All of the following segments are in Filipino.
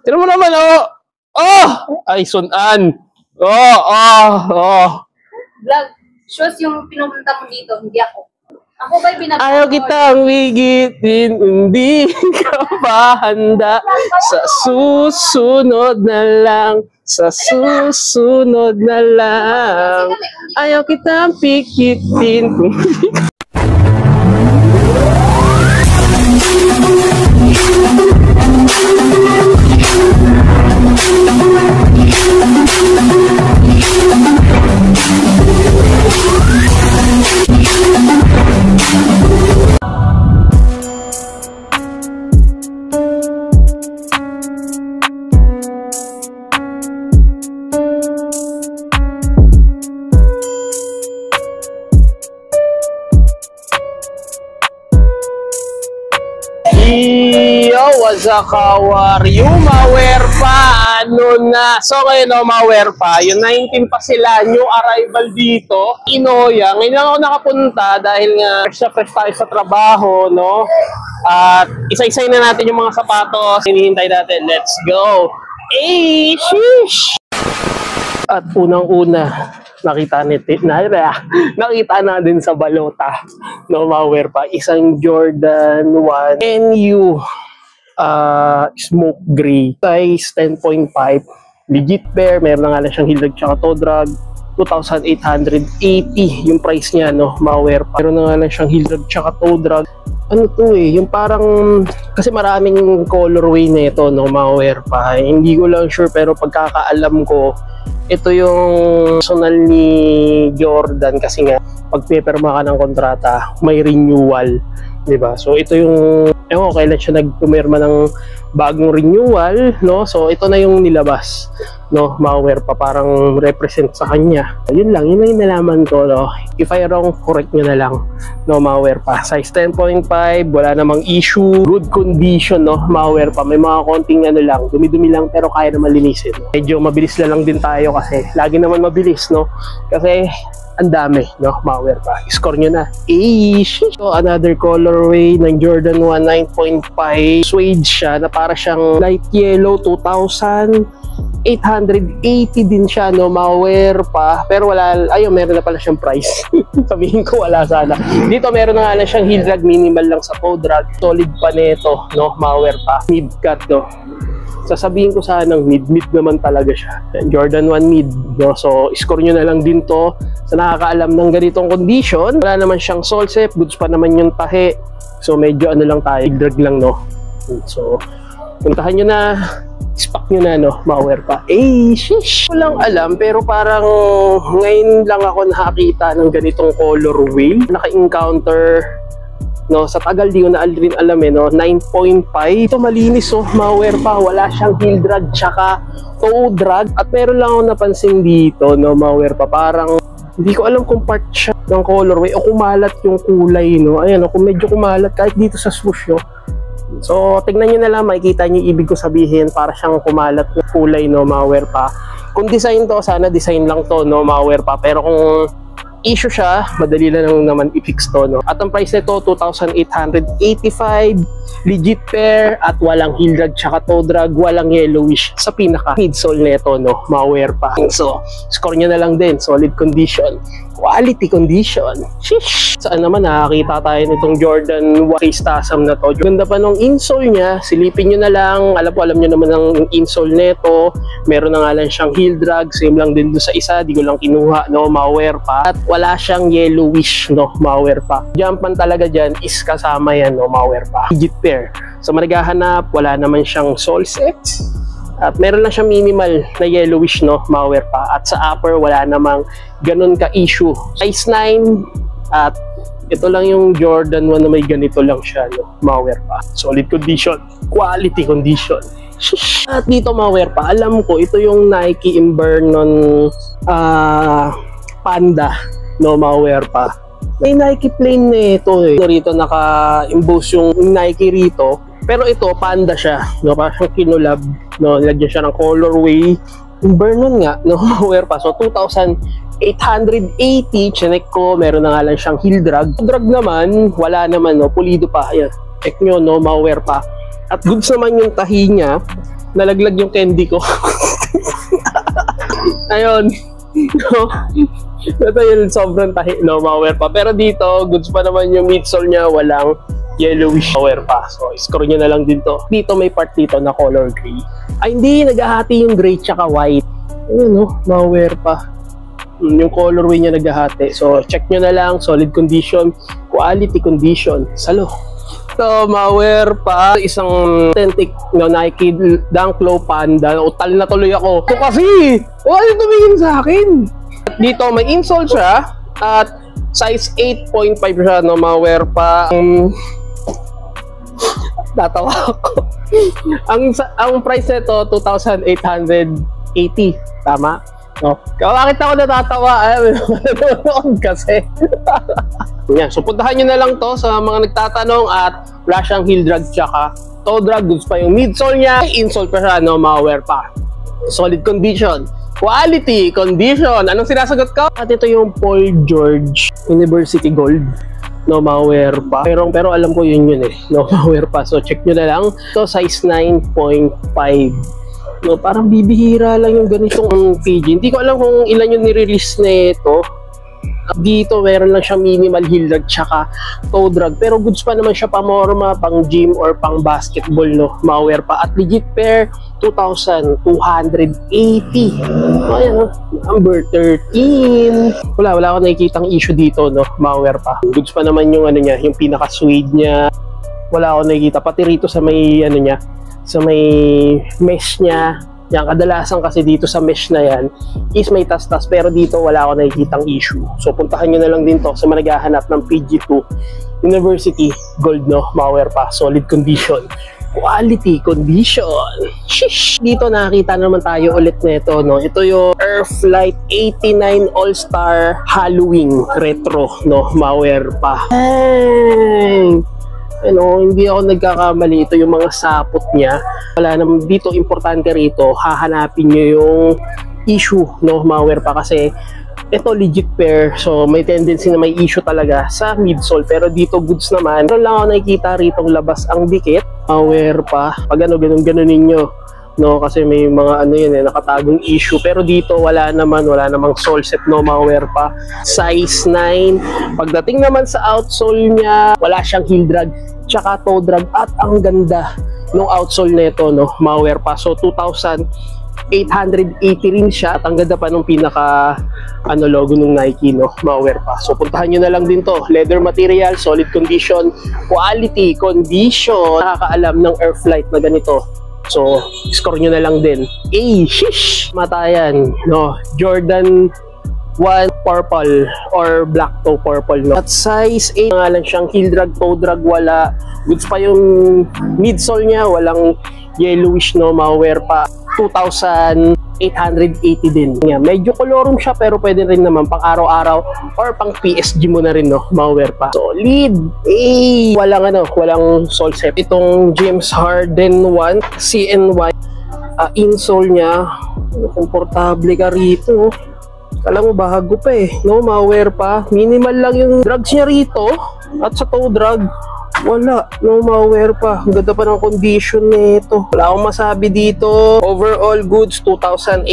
Tira mo naman, oh! Oh! Ay, sunan. Oh, oh, oh. Vlog, shows yung pinupunta mo dito, hindi ako. Ako ba'y binabagay? Ayaw kitang wigitin, hindi ka pa handa. Sa susunod na lang, sa susunod na lang. Ayaw kitang pikitin, kung hindi ka... What's up, kawaryo? Mawer pa, ano na? So ngayon, mawer pa. Yung 19 pa sila, new arrival dito. Inoya. Ngayon lang ako nakapunta dahil nga fresh tayo sa trabaho, no? At isa-isay na natin yung mga sapatos. Hinihintay natin. Let's go! Eh, shish! At unang-una, nakita natin sa balota, no, mawer pa, isang Jordan 1 NU smoke gray, size 10.5, legit pair, meron na nga lang siyang heel drag tsaka toe drag, 2,880 yung price niya, no, mawer pa. Meron na nga lang siyang heel drag tsaka toe drag. Ano to yung parang, kasi maraming colorway na ito, no, mawer pa. Hindi ko lang sure, pero pagkakaalam ko, ito yung personal ni Jordan kasi nga pag pipirma ka ng kontrata, may renewal, 'di ba? So ito yung kailan siya nagpumirma ng bagong renewal, no? So ito na yung nilabas, no, mawer pa, parang represent sa kanya. Yun lang yung nalaman ko, no. If I wrong, correct nyo na lang, no, mawer pa. Size 10.5, wala namang issue, good condition, no, mawer pa. May mga konting ano lang, dumi-dumi lang, pero kaya naman linisin. Medyo mabilis lang din tayo kasi lagi naman mabilis, no, kasi ang dami, no, mawer pa. Score nyo na. So another colorway ng Jordan 1 9.5, suede siya na para siyang light yellow, 2,880 din siya, no, mawer pa. Pero wala, ayun, meron na pala siyang price. Sabihin ko wala sana. Dito meron na nga lang siyang heel drag, minimal lang sa toe drag. Solid pa neto, no, mawer pa. Mid cut, no. Sasabihin ko sanang mid naman talaga siya. Jordan 1 mid, no? So score nyo na lang din to sa nakakaalam ng ganitong condition. Wala naman siyang sole set, goods pa naman yung tahe. So medyo ano lang tayo, drag lang, no. So puntahan nyo na, ispak nyo na, no, mawer pa. Shish! Walang alam, pero parang ngayon lang ako nakakita ng ganitong colorway. Naka-encounter, no, sa tagal di ko na rin alam, no, 9.5. Ito malinis, oh, mawer pa, wala siyang heel drag tsaka toe drag. At meron lang ako napansin dito, no, mawer pa, parang hindi ko alam kung part siya ng colorway o kumalat yung kulay, no. Ayan, no, kung medyo kumalat kahit dito sa swoosh, no. So tignan nyo na lang, makikita nyo ibig ko sabihin, para siyang kumalat yung kulay, no, mawer pa. Kung design to, sana design lang to, no, mawer pa. Pero kung issue siya, madali lang naman i-fix to, no? At ang price nito, 2,885, legit pair, at walang heel drag tsaka toe drag, walang yellowish sa pinaka midsole nito, no, mawer pa. So score nyo na lang din, solid condition, quality condition. Shish! Saan naman nakakita tayo nitong Jordan 1 case tasam na to. Ganda pa nung insole niya, silipin nyo na lang. Alam nyo naman ang insole nito. Meron na nga lang siyang heel drag, same lang din doon sa isa, di ko lang kinuha, no, mawer pa. At wala siyang yellowish, no, mawer pa. Jumpan talaga dyan is kasama yan, no, mawer pa. Legit pair. So managahanap, wala naman siyang sole set. At meron lang siyang minimal na yellowish, no, mawer pa. At sa upper, wala namang ganun ka-issue. Size 9, at ito lang yung Jordan 1 na may ganito lang siya, no, mawer pa. Solid condition, quality condition. At dito, mawer pa, alam ko, ito yung Nike Invernon Panda, no, mawer pa. May Nike plain na ito, eh. Rito naka-emboss yung Nike rito. Pero ito, Panda siya, no, parang kinulab, no, nilagyan siya ng colorway. Vernon nga, no, mawer pa. So 2,880, chinek ko, meron na nga lang siyang heel drag. Drag naman, wala naman, no, pulido pa. Ayan, check nyo, no, mawer pa. At goods naman yung tahi niya. Nalaglag yung candy ko. Ayun. No? Ito yung sobrang tahi, no, malware pa. Pero dito, goods pa naman yung midsole niya, walang yellowish malware pa. So, screw nyo na lang din to. Dito may part dito na color gray. Ay, hindi, naghahati yung gray tsaka white. Ayun, no, malware pa. Yung colorway niya naghahati. So, check nyo na lang, solid condition, quality condition. Salo. So, malware pa, isang authentic no, Nike Dunk Low Panda. Utal na tuloy ako. Ito kasi, wala tumingin sa akin. Dito may insole siya at size 8.5 siya, no, malware pa. Tatawa ako. ang price nito 2,880. Tama? No. Bakit ako natatawa? Kasi. Yan. So, puntahan nyo na lang to sa mga nagtatanong at wala siyang heel drag tsaka toe drag. Goods pa yung midsole niya. Insole pa siya, no, malware pa. Solid condition. Quality condition. Anong sinasagot ko? At ito yung Paul George University Gold. No, malware pa. Pero alam ko yun eh. No, malware pa. So, check nyo na lang. Ito, size 9.5. No, parang bibihira lang yung ganitong PG. Hindi ko alam kung ilan yung nirelease na ito. Dito, meron lang siya minimal heel drag tsaka toe drag. Pero goods pa naman siya pamorma, pang gym or pang basketball, no? Malware pa. At legit pair, 2,280. Ayan, no? Number 13. Wala ako nakikitang issue dito, no? Malware pa. Goods pa naman yung ano niya, yung pinaka-suede niya. Wala ako nakikita. Pati rito sa may ano niya, sa may mesh niya. Yan, kadalasan kasi dito sa mesh na yan is may tas-tas, pero dito wala ako nakikitang issue. So, puntahan nyo na lang din to sa managhahanap ng PG2 University Gold, no, malware pa, solid condition, quality condition. Shish! Dito nakakita naman tayo ulit nito, no. Ito yung Airflight 89 All-Star Halloween Retro, no, malware pa. Hey! Ano, hindi ako nagkakamali. Ito yung mga sapot niya. Wala naman dito, importante rito, hahanapin nyo yung issue, no, malware pa, kasi ito legit pair, so may tendency na may issue talaga sa midsole. Pero dito goods naman. Pero lang ako nakikita rito labas ang dikit, malware pa. Pag ano, ganun ninyo, no, kasi may mga ano yun eh, nakatagong issue. Pero dito wala namang sole set, no, malware pa. Size 9. Pagdating naman sa outsole niya, wala siyang heel drag tsaka toe drag, at ang ganda nung outsole nito, no, malware pa. So 2,880 rin siya, at ang ganda pa nung pinaka ano logo ng Nike, no, malware pa. So puntahan nyo na lang din to. Leather material, solid condition, quality condition. Nakakaalam ng Airflight na ganito. So, score nyo na lang din. Shish! Matayan, no? Jordan 1 purple or black toe purple, no? At size 8 nga lang siyang heel drag, toe drag, wala. Goods pa yung midsole niya, walang yellowish, no, malware pa. 2,880 din. Yeah, medyo colorum siya, pero pwede rin naman pang araw-araw or pang PSG mo na rin, no, malware pa. Solid. Walang sole set. Itong James Harden 1 CNY insole niya, komportable ka rito. Kala mo bago pa eh, no, malware pa. Minimal lang yung drugs niya rito, at sa toe drag wala, no, malware pa. Ang ganda pa ng condition nito. Wala akong masabi dito. Overall goods 2,880.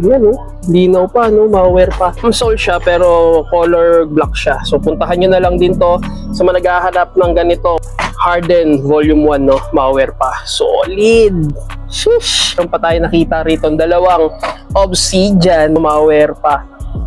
Yan, no, linaw pa, no, malware pa. Sole siya pero color black siya. So puntahan nyo na lang din to sa mga naghahanap ng ganito. Harden Volume 1, no, malware pa. Solid. Shish! Meron pa tayo nakita rito dalawang Obsidian, malware pa.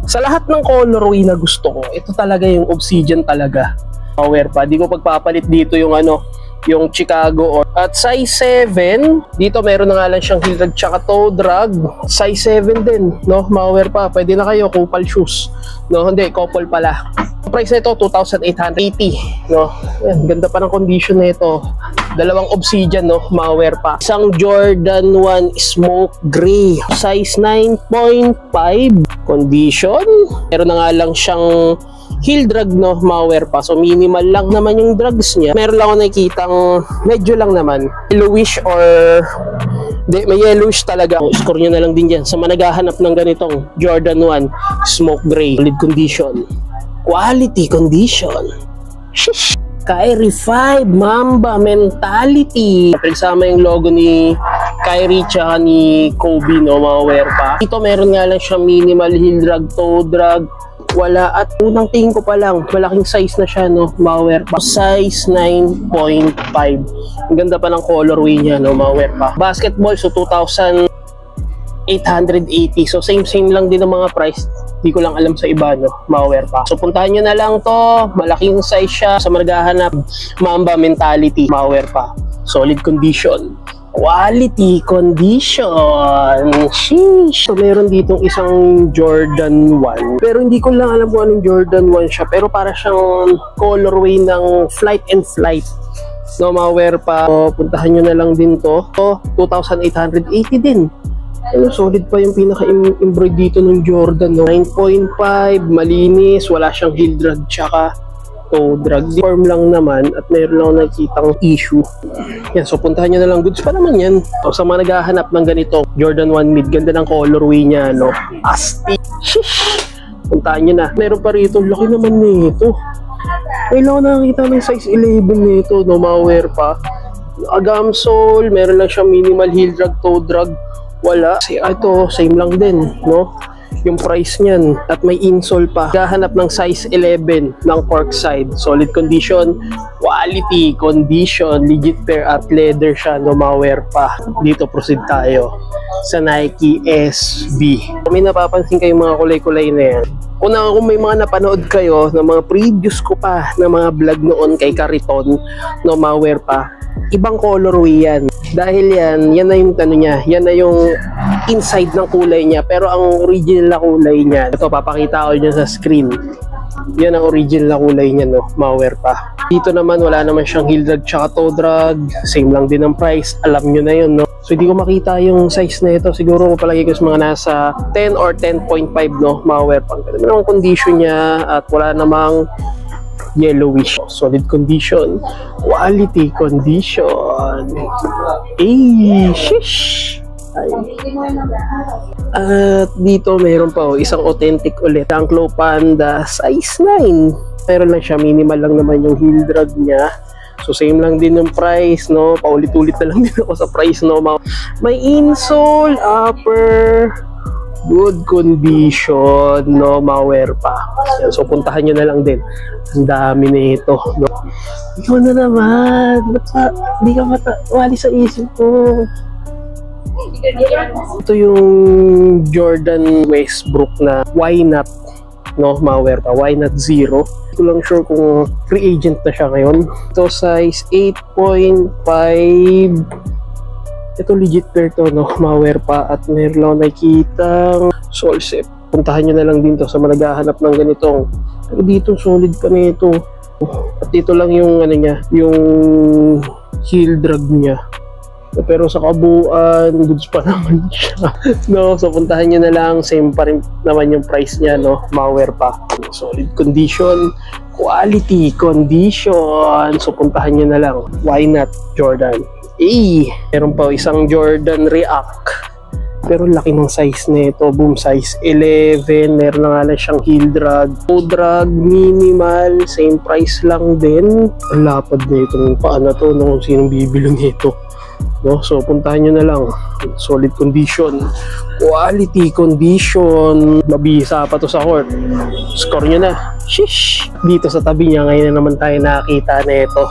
Sa lahat ng colorway na gusto ko, ito talaga yung Obsidian talaga. Malware pa. Di ko pagpapalit dito yung ano, yung Chicago. At size 7, dito meron na nga lang siyang heel drag tsaka toe drag. Size 7 din, no, malware pa. Pwede na kayo, couple shoes. No, hindi, couple pala. Price nito 2,880, no. Ayan, ganda pa ng condition nito. Dalawang Obsidian, no, malware pa. Isang Jordan 1 Smoke Gray, size 9.5 condition. Meron na nga lang siyang heel drag, no, malware pa. So minimal lang naman yung drugs niya. Meron lang ako nakikitang medyo lang naman yellowish or may yellowish talaga. Score nyo na lang din dyan sa managhahanap ng ganitong Jordan 1 Smoke Gray. Solid condition, quality condition. Shish! Kyrie 5 Mamba Mentality. Nagsama yung logo ni Kyrie tsaka ni Kobe, no, mga wear pa. Dito meron nga lang siya minimal heel drag, toe drag, wala. At unang tingin ko pa lang, malaking size na siya, no, mga wear pa. Size 9.5. Ang ganda pa ng colorway niya, no, mga wear pa. Basketball, so 2,880. So same lang din ang mga price. Di ko lang alam sa iba, no, mga pa. So puntahan nyo na lang to. Malaking size siya. Sa maghahanap, Mamba Mentality, mga pa. Solid condition, quality condition. Sheesh. So meron ditong isang Jordan 1. Pero hindi ko lang alam kung anong Jordan 1 siya. Pero para siyang colorway ng Flight and Flight, no, mga pa. So puntahan nyo na lang din to. So 2,880 din. Ano, solid pa yung pinaka-embroid dito ng Jordan, no? 9.5, malinis, wala siyang heel drag tsaka toe drag. Form lang naman at mayroon lang nakikitang issue. Yan, so puntahan nyo na lang. Goods pa naman yan. So, sa mga naghahanap ng ganito, Jordan 1 mid, ganda ng colorway niya, no? Asti. Shish! Puntahan nyo na. Meron pa rito, laki naman nito. Kailangan nakakita ng size 11 nito, no? Mga pa. Agam sole, meron lang siyang minimal heel drag, toe drag. Wala. Ito, same lang din, no? Yung price niyan. At may insole pa. Gahanap ng size 11 ng cork side. Solid condition, quality condition, legit pair at leather siya, no, ma-wear pa. Dito proceed tayo sa Nike SB. May napapansin kayong mga kulay-kulay na yan. Kung may mga napanood kayo ng mga previous ko pa na mga vlog noon kay Cariton, no, ma-wear pa. Ibang colorway yan. Dahil yan na yung ano niya, yan na yung inside ng kulay niya. Pero ang original na kulay niya, ito papakita ko niya sa screen. Yan ang original na kulay niya, no, ma-wear pa. Dito naman wala naman siyang heel drag tsaka toe drag. Same lang din ang price. Alam nyo na yun, no. So hindi ko makita yung size na ito. Siguro palagi ko sa mga nasa 10 or 10.5, no, ma-wear pa. Ganun ang condition niya at wala namang yellowish. Solid condition, quality condition. Shish! At dito mayroon pa isang authentic ulit, ang Anglo Panda size 9. Meron lang siya, minimal lang naman yung heel drag niya. So same lang din yung price, no. Paulit-ulit na lang din ako sa price, no. May insole, upper, good condition, no, ma-wear pa. So puntahan nyo na lang din. Ang dami na ito, no. Ikaw na naman, hindi ka wali sa isip ko. Ito yung Jordan Westbrook na Why Not, no, ma-wear pa. Why Not Zero. Hindi ko lang sure kung free agent na siya ngayon. Ito size 8.5. Ito legit pair to, no, ma-wear pa. At meron lang nakikitang sole set. Puntahan nyo na lang din to sa malagahanap ng ganitong. Pero dito solid pa na ito. At dito lang yung ano niya, yung heel drag niya. Pero sa kabuuan, goods pa naman siya. No, so puntahan nyo na lang. Same pa rin naman yung price niya, no, ma-wear pa. Solid condition, quality condition. So puntahan nyo na lang. Why Not Jordan. Meron pa isang Jordan React. Pero laki ng size nito, boom, size 11. Meron na nga lang siyang heel drag, toe drag, minimal, same price lang din. Ang lapad na itong paa na to, no, kung sinong bibili nito, no. So puntahan nyo na lang. Solid condition, quality condition. Mabisa pa to sa court. Score nyo na. Shish! Dito sa tabi niya ngayon na naman tayo nakakita na ito,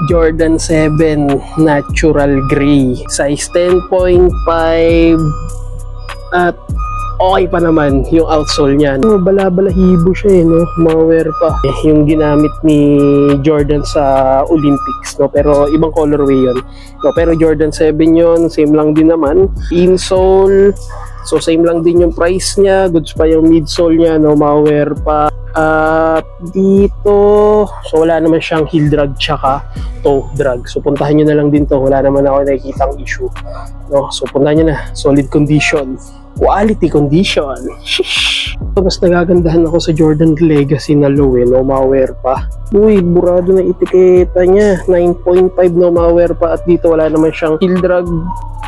Jordan 7 Natural Gray, size 10.5. At okay pa naman yung outsole niya. Bala-balahibo siya, no, ma-wear pa. Yung ginamit ni Jordan sa Olympics, no, pero ibang colorway yun, no, pero Jordan 7 yun. Same lang din naman insole. So same lang din yung price niya. Goods pa yung midsole niya, no, ma-wear pa. At dito, so wala naman siyang heel drag tsaka toe drag. So puntahan nyo na lang din to. Wala naman ako nakikitang issue, no. So puntahan nyo na. Solid condition, quality condition. Shish! So, mas nagagandahan ako sa Jordan Legacy na low, no, ma-wear pa. Uy, burado na etiketa niya. 9.5, no, ma-wear pa. At dito wala naman siyang heel drag,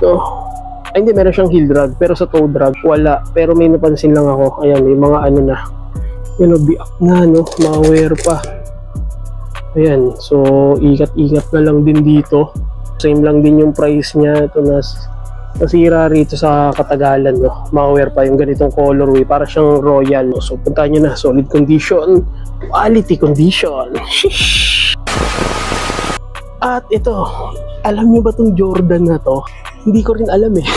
no. Ay, hindi, meron siyang heel drag, pero sa toe drag wala. Pero may napansin lang ako, ayan, may mga ano na, biak na, no, ma-wear pa. Ayan, so ingat-ingat na lang din dito. Same lang din yung price niya. Ito nasira rito sa katagalan, no? Mauwear pa yung ganitong colorway, para siyang royal, no? So puntahan nyo na, solid condition, quality condition. Sheesh! At ito, alam nyo ba tong Jordan na to? Hindi ko rin alam eh.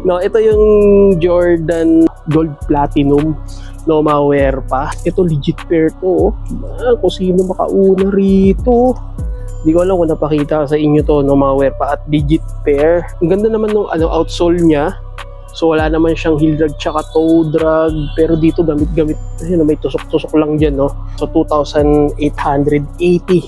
No, ito yung Jordan Gold Platinum, no, mauwear pa. Ito legit pair to, kung sino makauna rito. Hindi ko alam kung napakita sa inyo to, no, mauwear pa at legit pair. Ang ganda naman nung outsole niya. So wala naman siyang heel drag tsaka toe drag, pero dito gamit-gamit, ayun, may tusok-tusok lang dyan, no. So 2,880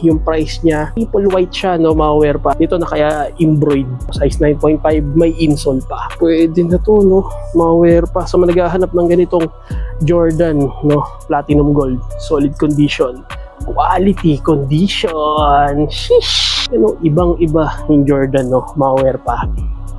yung price niya. Triple white siya, no, mauwear pa. Dito na kaya embroid, size 9.5, may insole pa. Pwede na to, no, mauwear pa. So naghahanap ng ganitong Jordan, no, platinum gold, solid condition, quality condition. Sheesh! Ano, ibang-iba yung Jordan, no, mauwear pa.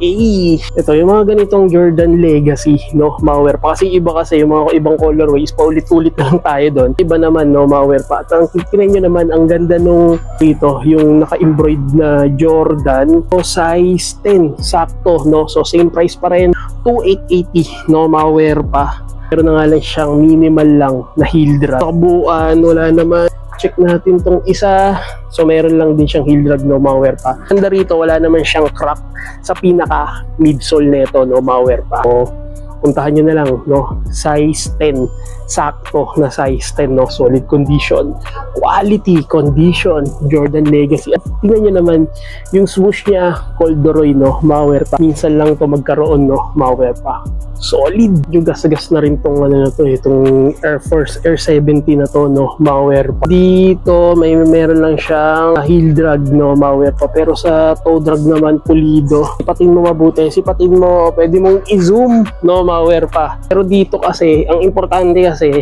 Ito yung mga ganitong Jordan Legacy, no, mauwear pa. Kasi iba kasi yung mga ibang colorways, paulit-ulit na lang tayo doon. Iba naman, no, mauwear pa. At ang tingnan nyo naman, ang ganda nung dito, yung naka-embroid na Jordan. So size 10, sakto, no. So same price pa rin, 2,880, no, mauwear pa. Pero na nga lang siyang minimal lang na heel drag. Kabuuan, wala naman. Check natin tong isa. So meron lang din siyang heel drag, no, mauwear pa. Ganda rito, wala naman siyang crack sa pinaka midsole nito, no, mauwear pa. So puntahan nyo na lang, no, size 10, sakto na size 10, no, solid condition, quality condition, Jordan Legacy. At tingnan nyo naman yung swoosh niya, corduroy, no, mauwear pa. Minsan lang to magkaroon, no, mauwear pa. Solid. Yung gas-gas na rin tong ano na to, itong Air Force Air 70 na to, no, mauwear pa. Dito meron lang siyang heel drag, no, mauwear pa. Pero sa toe drag naman, pulido. Sipatin mo mabuti, sipatin mo, pwede mong i-zoom, no, mauwear pa. Pero dito kasi, ang importante kasi,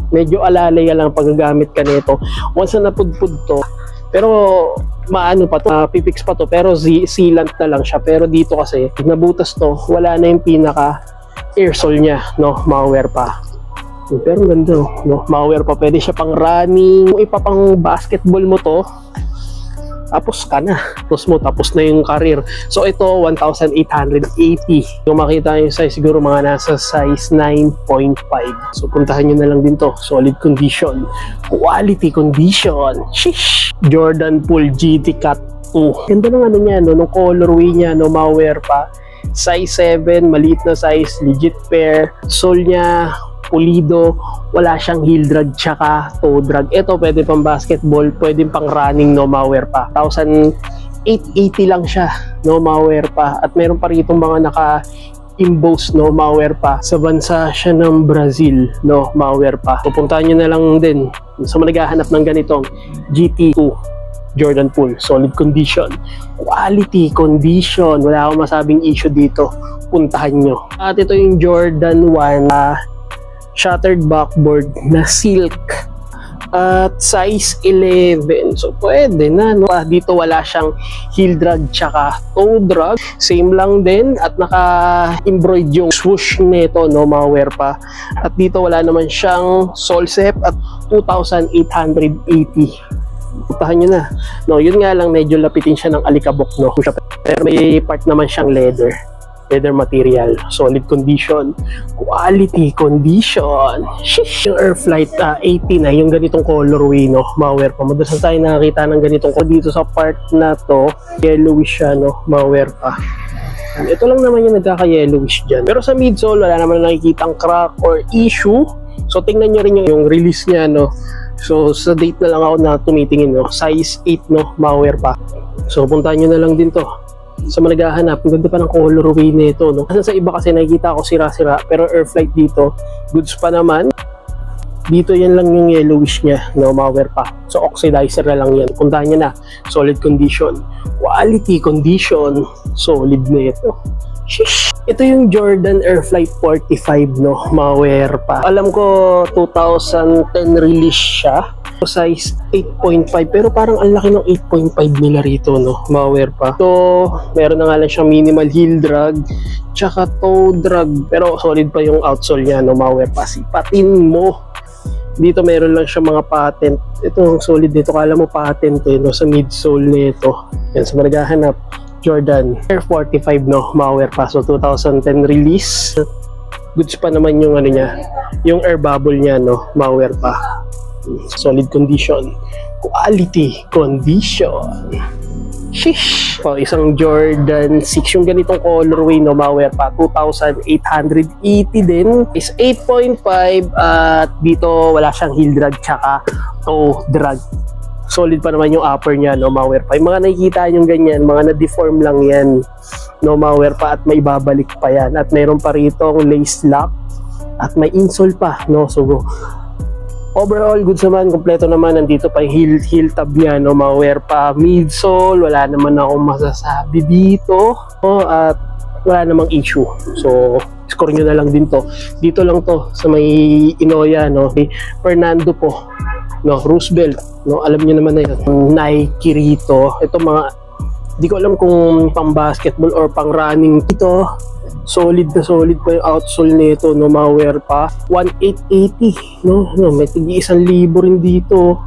medyo alalay lang paggagamit ka nito. Once na napudpud to, pero maano pa to, pipix pa to, pero sealant na lang siya. Pero dito kasi, nabutas to, wala na yung pinaka airsole niya, no, mauwear pa. Pero ganda, no, mauwear pa. Pwede siya pang running, ipapang basketball mo to, tapos ka na, tapos na yung career. So ito 1,880. Kung makita yung size, siguro mga nasa size 9.5. So puntahan nyo na lang din to, solid condition, quality condition. Sheesh! Jordan Pool GT Cut 2. Ganda ng ano niya, no, nung colorway niya, no, mauwear pa. Size 7, maliit na size, legit pair. Sole niya pulido, wala siyang heel drag tsaka toe drag. Ito pwede pang basketball, pwede pang running, no, mauwear pa. 1,880 lang siya, no, mauwear pa. At meron pa rito mga naka-emboss, no, mauwear pa. Sa bansa siya ng Brazil, no, mauwear pa. Pupuntahan nyo na lang din sa naghahanap ng ganitong GT2 Jordan Pool, solid condition, quality condition, wala akong masabing issue dito, puntahan nyo. At ito yung Jordan 1 shattered backboard na silk at size 11. So pwede na, no? Dito wala siyang heel drag tsaka toe drag, same lang din. At naka-embroid yung swoosh nito, no, mauwear pa. At dito wala naman siyang sole step at 2,880. Puntahan nyo na, no. Yun nga lang, medyo lapitin siya ng alikabok, no, pero may part naman siyang leather material, solid condition, quality condition. Sheesh! Yung Airflight 80 na, yung ganitong colorway, no, mauwear pa. Madalas tayo nakakita ng ganitong dito sa part na to, yellowish siya, no, mauwear pa. Ito lang naman yung nagkaka-yellowish dyan. Pero sa midsole, wala naman nakikitang crack or issue. So tingnan nyo rin yung release niya, no. So sa date na lang ako na tumitingin, no, size 8, no, mauwear pa. So puntahan nyo na lang din to sa naghahanap. Ang ganda pa ng colorway nito, no. Kasi sa iba kasi nakikita ko sira-sira, pero Airflight dito goods pa naman. Dito yan lang yung yellowish niya, no, mauwear pa. So oxidizer na lang yan. Puntahan nyo na, solid condition, quality condition, solid na ito. Sheesh! Ito yung Jordan Airflight 45, no, mauwear pa. Alam ko 2010 release siya, size 8.5, pero parang ang laki ng 8.5 nila rito, no, mauwear pa. So meron na nga lang siyang minimal heel drag tsaka toe drag, pero solid pa yung outsole niya, no, mauwear pa. Sipatin mo, Dito meron lang siya mga patent. Ito ang solid dito, kala mo patent no, sa midsole nito. Yan, sa naghahanap, Jordan Air 45 no, malware pa. So 2010 release. Goods pa naman yung ano niya, yung air bubble niya no, malware pa. Solid condition, quality condition. Sheesh! So, isang Jordan 6, yung ganitong colorway no, malware pa, 2,880 din, is 8.5 at dito wala siyang heel drag tsaka toe drag. Solid pa naman yung upper niya no, malware pa. Yung mga nakikita yung ganyan, mga na-deform lang yan no, malware pa, at may babalik pa yan, at mayroon pa rito lace lock at may insole pa no. So overall, goods naman, kompleto naman. Nandito pa yung heel tab niya, no? Malware pa, midsole, wala naman akong masasabi dito. At wala namang issue. So, score nyo na lang din to. Dito lang to, sa may Inoya, no? Fernando po, no? Roosevelt, no? Alam nyo naman na yun. Nike rito. Ito mga, di ko alam kung pang basketball or pang running. Ito, solid na solid pa yung outsole nito no, malware pa, 1,880 no, may tigi 1,000 rin dito,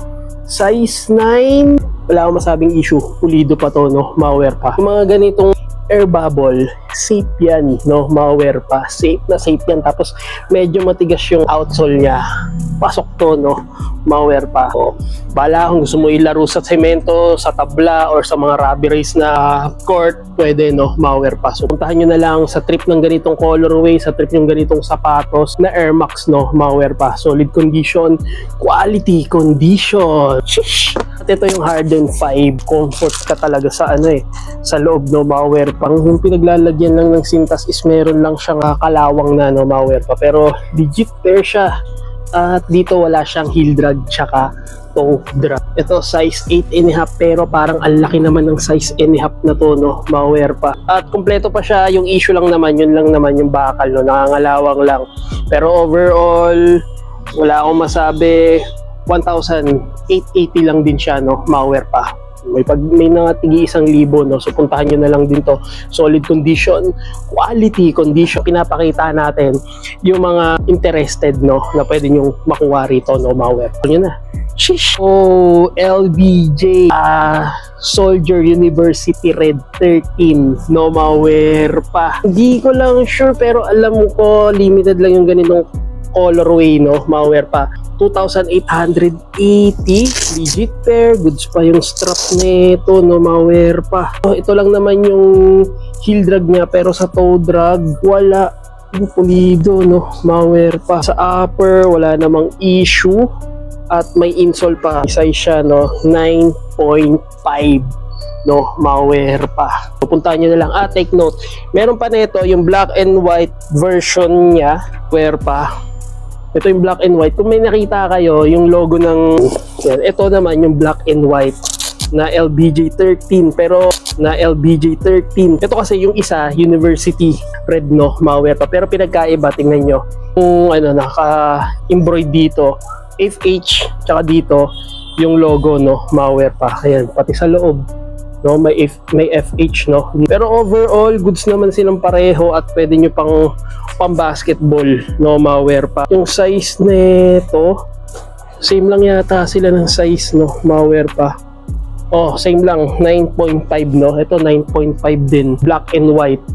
size 9, wala akong masabing issue, pulido pa to no, malware pa. Yung mga ganitong air bubble, safe yan no, malware pa, safe na safe yan. Tapos medyo matigas yung outsole niya, pasok to no, malware pa. So, bala kung gusto mo ilaro sa semento, sa tabla, or sa mga rubber race na court, pwede no, malware pa. So puntahan nyo na lang sa trip ng ganitong colorway, sa trip ng ganitong sapatos na Air Max no, malware pa. Solid condition, quality condition. Shish! At ito yung Harden 5, comfort ka talaga sa ano sa loob no, malware pa. Yung pinaglalagyan lang ng sintas is meron lang siyang kalawang na no, malware pa, pero legit pair siya. At dito wala siyang heel drag tsaka toe drag. Ito size 8.5, pero parang ang laki naman ng size 8.5 na to no, malware pa. At kompleto pa siya. Yung issue lang naman, yun lang naman yung bakal no, nakangalawang lang. Pero overall, wala akong masabi, 1,880 lang din siya no, malware pa. May natigi 1,000 no, so puntahan nyo na lang din to. Solid condition, quality condition. Pinapakita natin yung mga interested no, na pwede nyo makuha rito no, malware. Yun na. Shish! Oh, LBJ Soldier University Red 13 no, malware pa. Hindi ko lang sure, pero alam ko limited lang yung ganitong colorway no, malware pa. 2,880 legit pair, goods pa yung strap nito no, malware pa. So, ito lang naman yung heel drag niya, pero sa toe drag wala, pulido no, malware pa. Sa upper wala namang issue, at may insole pa. Size siya no, 9.5 no, malware pa. Pupuntahan nyo na lang. Take note, meron pa nito yung black and white version niya, malware pa. Ito yung black and white. Kung may nakita kayo, yung logo ng yan, ito naman yung black and white na LBJ 13, pero na LBJ 13. Ito kasi yung isa, University Red no, malware pa. Pero pinagkaiba, tingnan nyo. Kung ano, naka-embroid dito, FH, tsaka dito, yung logo no, malware pa. Ayan, pati sa loob. No, may FH no. Pero overall, goods naman silang pareho, at pwede nyo pang basketball no, malware pa. Yung size nito, same lang yata sila ng size no, malware pa. Oh, same lang, 9.5 no. Ito 9.5 din, black and white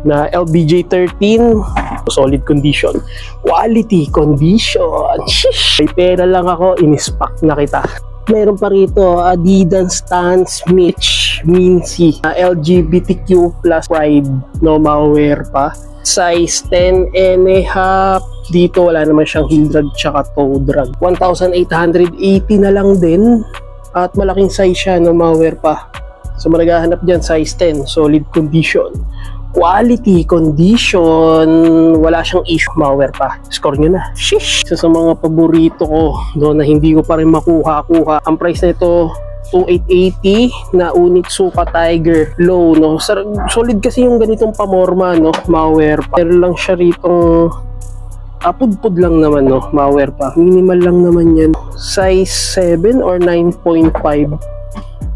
na LBJ 13. Solid condition, quality condition. Shish! May pera lang ako, inispak na kita. Meron pa rito Adidas Stan Smith Mincy LGBTQ plus Pride no, malware pa. Size 10.5. Dito wala naman siyang heel drag tsaka toe drag. 1,880 na lang din, at malaking size siya no, malware pa. So maghahanap dyan, size 10, solid condition, quality condition, wala siyang issue, malware pa. Score nyo na. Shish! Isa sa mga paborito ko no, na hindi ko pa rin makuha. Ang price na ito 2,880 na Onitsuka Tiger Low no. Solid kasi yung ganitong pamorma no, malware pa. Pero lang siya ritong pudpud lang naman no, malware pa. Minimal lang naman yan. Size 7 or 9.5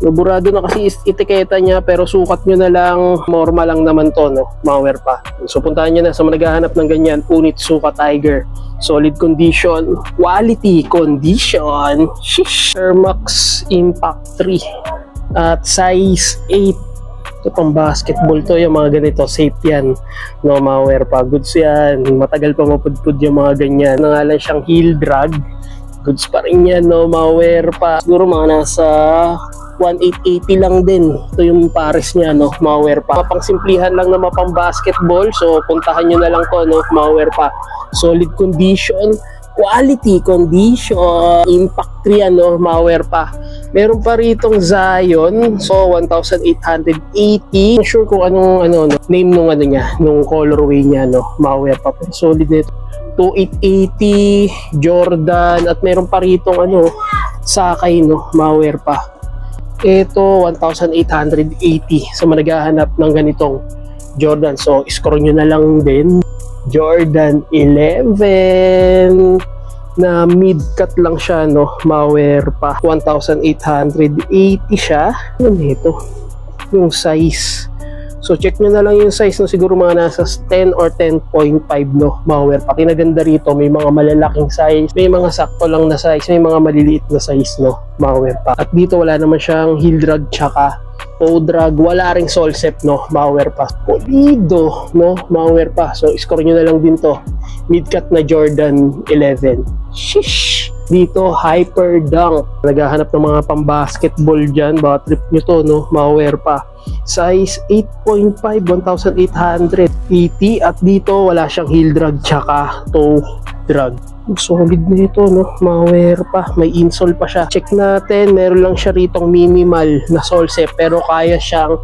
Burado na kasi etiketa niya, pero sukat nyo na lang, normal lang naman to, no? Malware pa. So puntahan nyo na sa naghahanap ng ganyan, Onitsuka Tiger. Solid condition, quality condition. Shish! Air Max Impact 3 at size 8. Ito pang basketball to, yung mga ganito, safe yan, no? Malware pa, goods yan, matagal pa mapudpud yung mga ganyan. Nangalan siyang heel drag, goods pa rin yan, no? Malware pa, siguro mga nasa 1,880 lang din. Ito yung pares niya, no? Malware pa. Mapang simplihan lang na mapang basketball. So, puntahan nyo na lang to, no? Malware pa. Solid condition, quality condition, impact 3, no? Malware pa. Meron pa ritong Zion. So, 1,880. Sure kung anong, name nung niya, nung colorway niya, no? Malware pa. Pero solid nito. 2,880, Jordan, at meron pa ritong, Sakay, no? Malware pa. Ito 1,880 sa naghahanap ng ganitong Jordan. So score nyo na lang din. Jordan 11 na mid-cut lang siya, no? Malware pa. 1,880 siya. Ano ito? Yung size. So check nyo na lang yung size, no? Siguro mga nasa 10 or 10.5, no? Malware pa. Kinaganda rito, may mga malalaking size, may mga sakto lang na size, may mga maliliit na size, no? Malware pa. At dito wala naman siyang heel drag tsaka toe drag, wala ring sole set, no? Malware pa. Pulido, no? Malware pa. So score nyo na lang din to. Mid-cut na Jordan 11. Shish! Dito, Hyper Dunk. Naghahanap ng mga pang-basketball dyan. Baka trip nyo to, no? Malware pa. Size 8.5, 1,880. At dito, wala siyang heel drag tsaka toe drag. Solid na ito, no? Malware pa. May insole pa siya. Check natin. Meron lang siya ritong minimal na sole set. Pero kaya siyang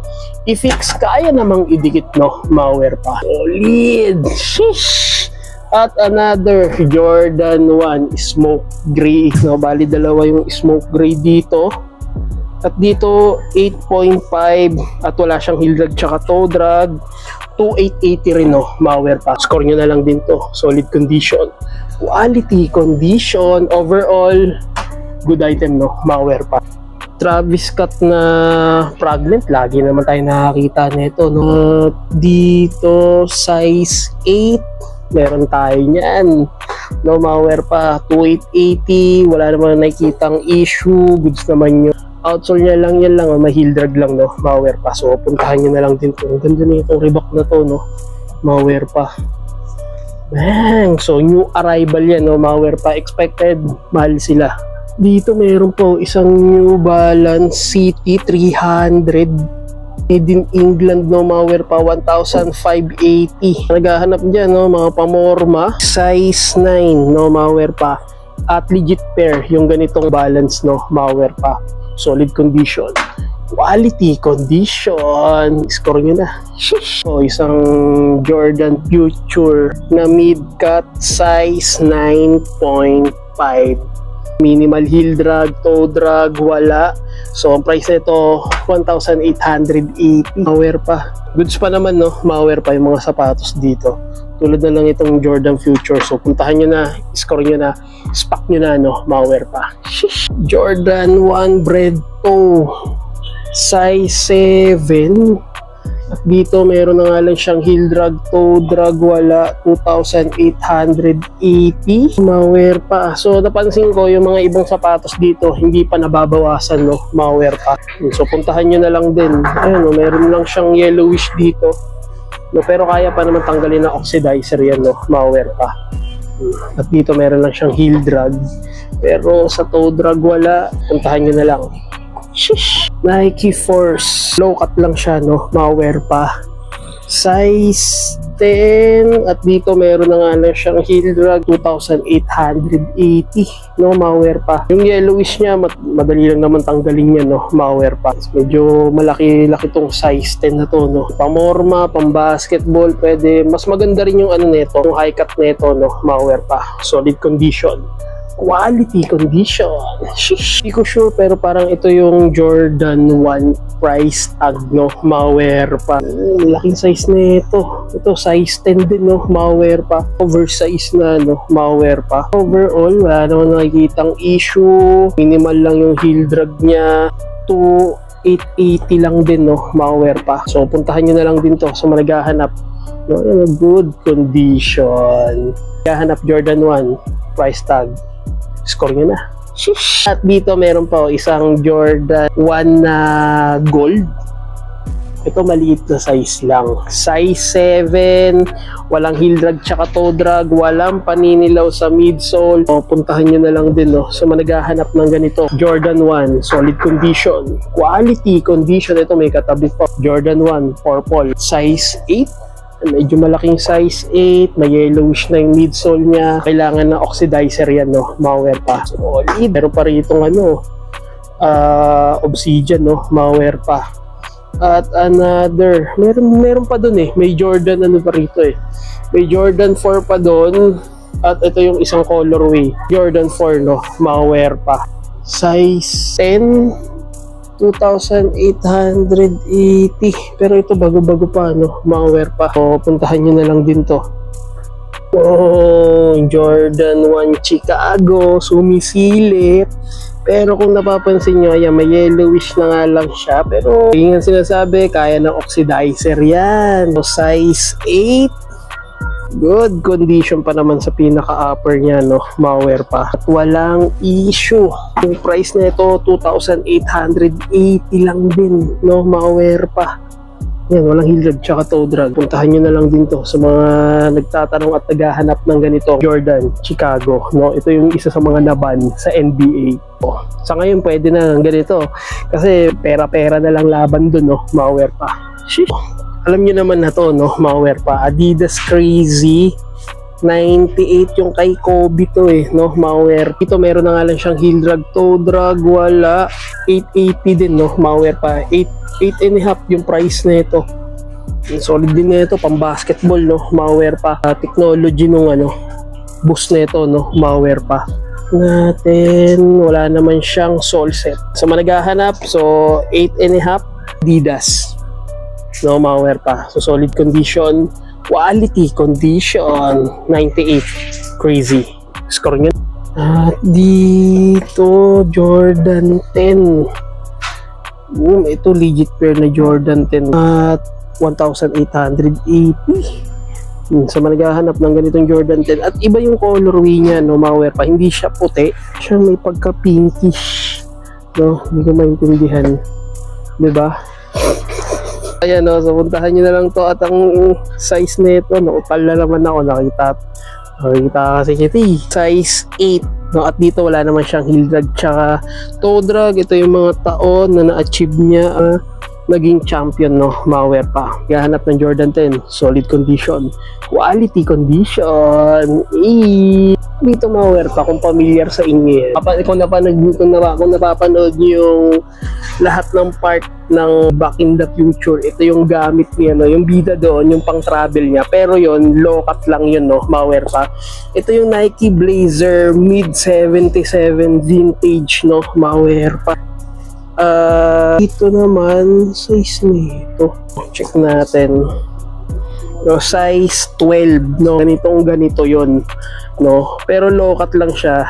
i-fix. Kaya namang idikit, no? Malware pa. Solid! Shish! At another Jordan 1 smoke gray, no? Bali dalawa yung smoke gray dito. At dito 8.5 at wala siyang heel drag tsaka toe drag. 2,880 rin, no? Malware pa. Score nyo na lang din to. Solid condition, quality condition, overall good item, no? Malware pa. Travis Scott na fragment, lagi naman tayo nakakita nito, no? Dito size 8 meron tayo niyan, no? Malware pa. 2,880, wala naman nakikitang issue, goods naman yun. Outsole niya lang, yan lang, may heel drag lang, no? Malware pa. So puntahan nyo na lang din to. Ang ganda na itong Reebok na to, no? Malware pa. Bang! So new arrival yan, no? Malware pa. Expected, mahal sila. Dito meron po isang New Balance City 300 made in England, no? Malware pa. 1,580. Naghahanap dyan, no? Mga pamorma. Size 9, no? Malware pa. At legit pair yung ganitong balance, no? Malware pa. Solid condition, quality condition. Score nyo na. Shish. So isang Jordan Future na mid-cut, size 9.5. Minimal heel drag, toe drag, wala. So ang price nito 1,880. Malware pa. Goods pa naman, no? Malware pa yung mga sapatos dito. Tulad na lang itong Jordan Future. So puntahan nyo na, score nyo na, stock nyo na, no? Malware pa. Shish. Jordan 1 Bread Toe, size 7. At dito meron na nga lang siyang heel drag, toe drag, wala. 2,880. Malware pa. So napansin ko yung mga ibang sapatos dito hindi pa nababawasan, no? Malware pa. So puntahan nyo na lang din. Ayun, no? Meron lang siyang yellowish dito, no? Pero kaya pa naman tanggalin ng oxidizer yan, no? Malware pa. At dito meron lang siyang heel drag, pero sa toe drag wala. Puntahan nyo na lang. Shish. Nike Force, low cut lang siya, no? Malware pa. Size 10. At dito meron na nga lang siyang heel drag, 2,880, no? Malware pa. Yung yellowish niya madali lang naman tanggalin yan, no? Malware pa. Medyo malaki-laki tong size 10 na to, no? Pamorma, pang basketball, pwede. Mas maganda rin yung nito, yung high cut nito, no? Malware pa. Solid condition, quality condition. Shish. Hindi ko sure, pero parang ito yung Jordan 1 price tag, no? Malware pa. Laking size na ito. Ito size 10 din, no? Malware pa. Oversize na, no? Malware pa. Overall, wala naman nakikitang issue. Minimal lang yung heel drag niya. 880 lang din, no, malware pa. So puntahan nyo na lang din to sa mga naghahanap, no, good condition. Naghahanap Jordan 1, price tag, score nyo na. Shish. At dito meron pa isang Jordan 1 na gold. Ito maliit na size lang, size 7, walang heel drag tsaka toe drag, walang paninilaw sa midsole. O, puntahan nyo na lang din, no, so managhahanap ng ganito. Jordan 1, solid condition, quality condition. Ito may katabi pa, Jordan 1 purple, size 8, medyo malaking size 8, may yellowish na yung midsole niya. Kailangan ng oxidizer yan, no, malware pa. Solid. Meron pa rito obsidian, no, malware pa. At another, meron pa dun eh, may Jordan pa rito eh, may Jordan 4 pa dun. At ito yung isang colorway, Jordan 4, no, malware pa, size 10, 2,880. Pero ito bago-bago pa, no, malware pa. So puntahan nyo na lang din to. Oh, Jordan 1 Chicago, sumisilip. Pero kung napapansin nyo, ayan, may yellowish na nga lang siya. Pero yung sinasabi, kaya ng oxidizer yan. So, size 8. Good condition pa naman sa pinaka-upper niya, no, malware pa. At walang issue. Yung price na ito, 2,880 lang din, no, malware pa. Yan, walang heel drag tsaka toe drag. Puntahan nyo na lang din to sa mga nagtatanong at naghahanap ng ganito. Jordan Chicago, no? Ito yung isa sa mga naban sa NBA. Oh, sa ngayon pwede na ng ganito kasi pera-pera na lang laban dun, no? Malware pa. Sheesh. Alam nyo naman na to, no? Malware pa. Adidas Crazy 98 yung kay Kobe to eh, no, malware. Ito meron na nga lang siyang heel drag, toe drag, wala. 880 din, no, malware pa. 8.5 yung price na ito. Solid din na ito, pang basketball, no, malware pa. Technology nung boost na ito, no, malware pa. Natin, wala naman siyang sole set. Sa managhahanap, so 8.5 Adidas, no, malware pa. So solid condition, quality condition, 98. Crazy. Score nyo. At dito, Jordan 10. Ito legit pair na Jordan 10 at 1,880. Sa managhahanap ng ganitong Jordan 10. At iba yung colorway niya, no, malware pa. Hindi siya puti. Siya may pagka-pinkish. No, hindi ko maintindihan. Diba? Ayan, no, so puntahan nyo na lang to. At ang size nito, naupal na naman ako, nakita kasi ito, size 8, no, at dito wala naman siyang heel drag tsaka toe drag. Ito yung mga taon na na-achieve niya naging champion, no, malware pa. Gahanap ng Jordan 10, solid condition, quality condition. Dito malware pa, kung familiar sa inyo. Kung napapanood niyo yung lahat ng part ng Back in the Future, ito yung gamit niya, no, yung bida doon, yung pang travel niya. Pero yon low cut lang yun, no, malware pa. Ito yung Nike Blazer mid 77 vintage, no, malware pa. Ito naman size nito, check natin, no, size 12, no, ganito yon, no, pero low cut lang siya.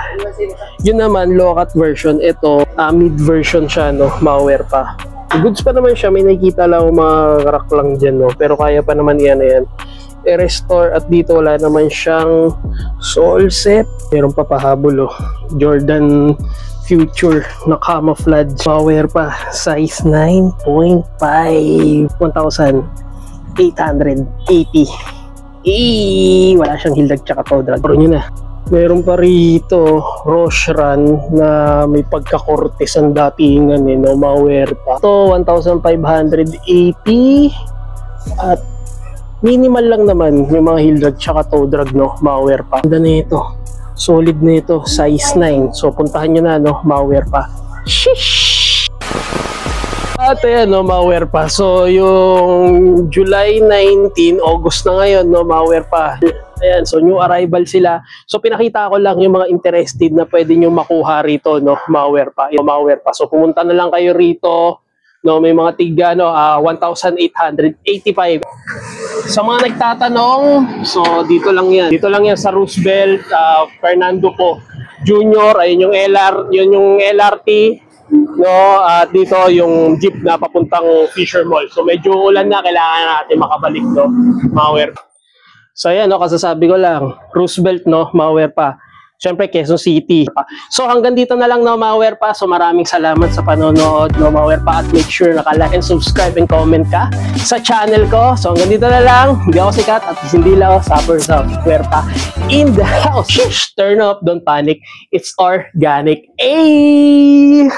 Yun naman low cut version, ito mid version siya, no, malware pa. Goods pa naman siya, may nakikita lang mga crack lang dyan, no, pero kaya pa naman yan i-restore. At dito wala naman siyang sole set. Meron pa pahabol, Jordan Future na camouflage, malware pa, size 9.5, 1,880. Wala siyang heel drag tsaka toe drag. Pero yun na. Meron pa rito Roshan na may pagkakortes ang datingan, no, malware pa. Ito 1,580 at minimal lang naman yung mga heel drag tsaka toe drag, no, malware pa. Ganda na ito, solid na ito, size 9. So puntahan nyo na, no, malware pa. Sheesh! At ayan, no, malware pa. So yung July 19, August na ngayon, no, malware pa. Ayan, so new arrival sila. So pinakita ko lang yung mga interested na pwede nyo makuha rito, no, malware pa. Malware pa. So pumunta na lang kayo rito, no, may mga tiga, no, 1,885. Sa mga nagtatanong, so dito lang yan. Dito lang yan sa Roosevelt, Fernando po Junior. Ayun yung LRT. No, at dito yung jeep na papuntang Fisher Mall. So medyo ulan na, kailangan natin makabalik, no, Mawer. So ayan, no, kasasabi ko lang, Roosevelt, no, Mawer pa. Siyempre, Quezon City. So hanggang dito na lang, no, Mawer pa. So maraming salamat sa panonood, no, Mawer pa. At make sure naka-like and subscribe and comment ka sa channel ko. So hanggang dito na lang. Hindi ako sikat at hindi lang ako supper sa Mawer pa in the house. Shh, turn up, don't panic. It's organic. Ay!